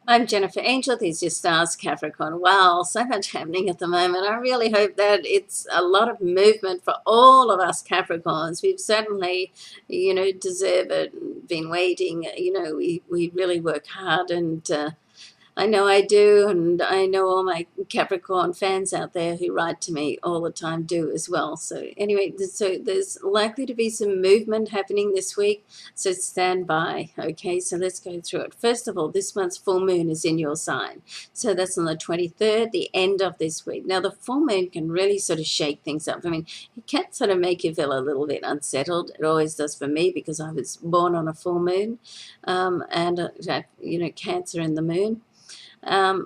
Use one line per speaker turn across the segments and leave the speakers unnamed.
I'm Jennifer Angel. These are your stars, Capricorn. Wow, so much happening at the moment. I really hope that it's a lot of movement for all of us Capricorns. We've certainly, deserve it. Been waiting. We really work hard, and I know I do, and I know all my Capricorn fans out there who write to me all the time do as well. So anyway, so there's likely to be some movement happening this week, so stand by. Okay, so let's go through it. First of all, this month's full moon is in your sign. So that's on the 23rd, the end of this week. Now, the full moon can really sort of shake things up. I mean, it can sort of make you feel a little bit unsettled. It always does for me because I was born on a full moon, and Cancer in the moon. Or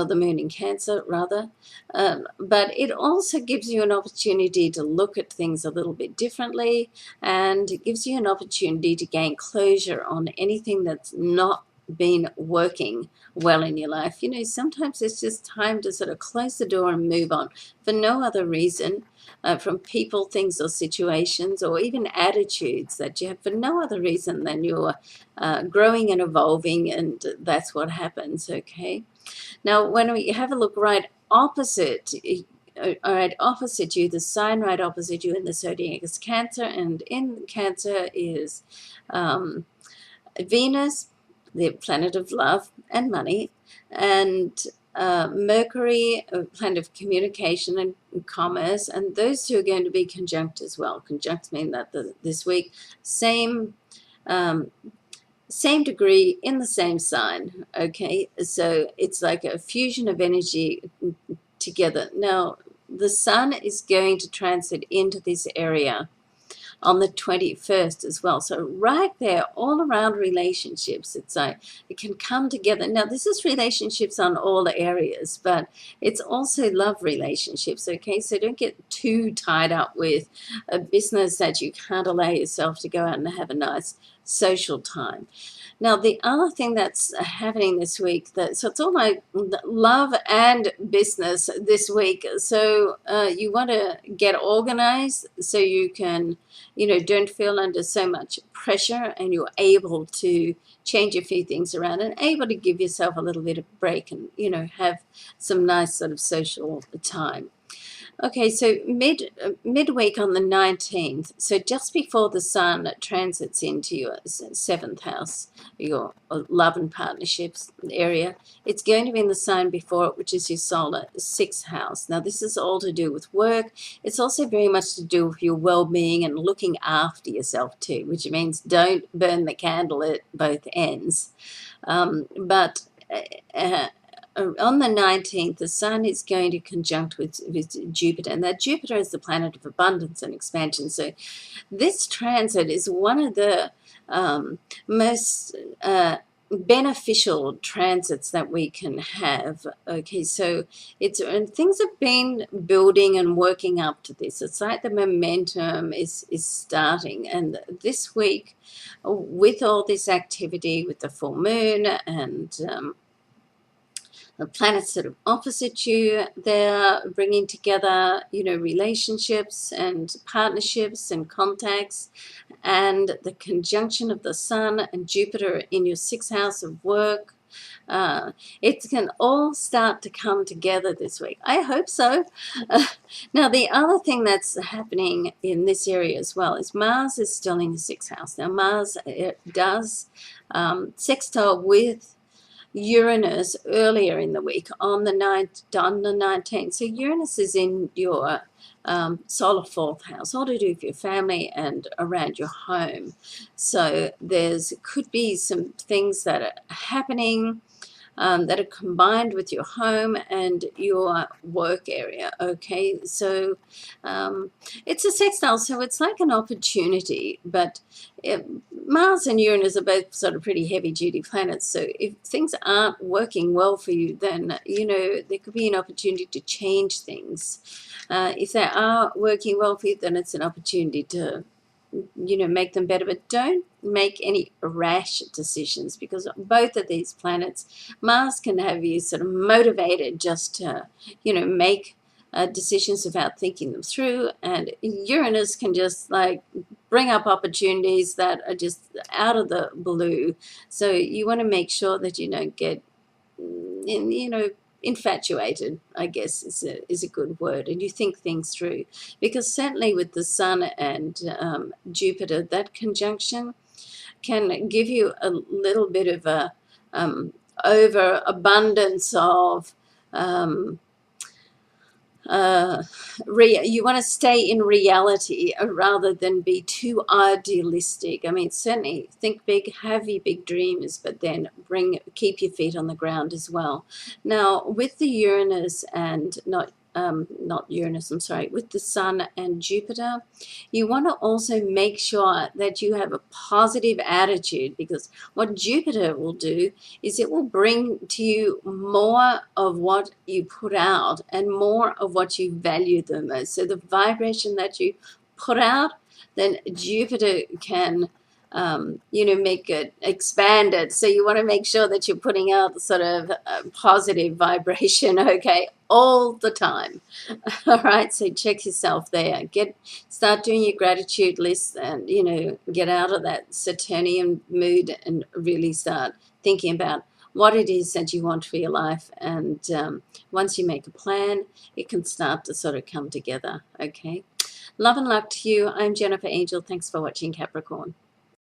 the moon in Cancer, rather. But it also gives you an opportunity to look at things a little bit differently, and it gives you an opportunity to gain closure on anything that's not been working well in your life. Sometimes it's just time to sort of close the door and move on for no other reason, from people, things, or situations, or even attitudes that you have for no other reason than you're growing and evolving, and that's what happens. Okay, now when we have a look right opposite you, the sign right opposite you in the zodiac is Cancer, and in Cancer is Venus, the planet of love and money, and Mercury, a planet of communication and commerce, and those two are going to be conjunct as well. Conjuncts mean that this week, same degree in the same sign. Okay, so it's like a fusion of energy together. Now, the sun is going to transit into this area on the 21st as well. So right there, all around relationships, it's like it can come together. Now, this is relationships on all areas, but it's also love relationships, okay? So don't get too tied up with a business that you can't allow yourself to go out and have a nice social time. Now, the other thing that's happening this week, so it's all like love and business this week. So you want to get organized so you can, don't feel under so much pressure, and you're able to change a few things around and able to give yourself a little bit of break and, have some nice sort of social time. Okay, so midweek on the 19th, so just before the sun transits into your 7th house, your love and partnerships area, it's going to be in the sign before it, which is your solar 6th house. Now, this is all to do with work. It's also very much to do with your well-being and looking after yourself too, which means don't burn the candle at both ends. On the 19th, the sun is going to conjunct with Jupiter, and that Jupiter is the planet of abundance and expansion. So this transit is one of the most beneficial transits that we can have. Okay, so and things have been building and working up to this. It's like the momentum is starting, and this week, with all this activity, with the full moon and the planets that are opposite you, they're bringing together, relationships and partnerships and contacts, and the conjunction of the sun and Jupiter in your 6th house of work. It can all start to come together this week. I hope so. Now, the other thing that's happening in this area as well is Mars is still in the 6th house. Now, Mars does sextile with Uranus earlier in the week on the 19th. So Uranus is in your solar 4th house, all to do with your family and around your home. So could be some things that are happening that are combined with your home and your work area. Okay, so it's a sextile, so it's like an opportunity, but Mars and Uranus are both sort of pretty heavy-duty planets, so if things aren't working well for you, then, there could be an opportunity to change things. If they are working well for you, then it's an opportunity to make them better, but don't make any rash decisions, because both of these planets, Mars can have you sort of motivated just to, make decisions without thinking them through, and Uranus can just like bring up opportunities that are just out of the blue. So you want to make sure that you don't get, infatuated, I guess is a good word, and you think things through, because certainly with the Sun and Jupiter, that conjunction can give you a little bit of a overabundance of um, you want to stay in reality rather than be too idealistic. I mean, certainly think big, have your big dreams, but then keep your feet on the ground as well. Now, with the Uranus and not Uranus, I'm sorry, with the Sun and Jupiter, you want to also make sure that you have a positive attitude, because what Jupiter will do is it will bring to you more of what you put out and more of what you value the most. So the vibration that you put out, then Jupiter can make it, expand it. So you want to make sure that you're putting out sort of a positive vibration, okay, all the time. All right, so check yourself there. Start doing your gratitude list, and get out of that Saturnian mood and really start thinking about what it is that you want for your life. And once you make a plan, it can start to sort of come together. Okay, love and luck to you. I'm Jennifer Angel. Thanks for watching, Capricorn.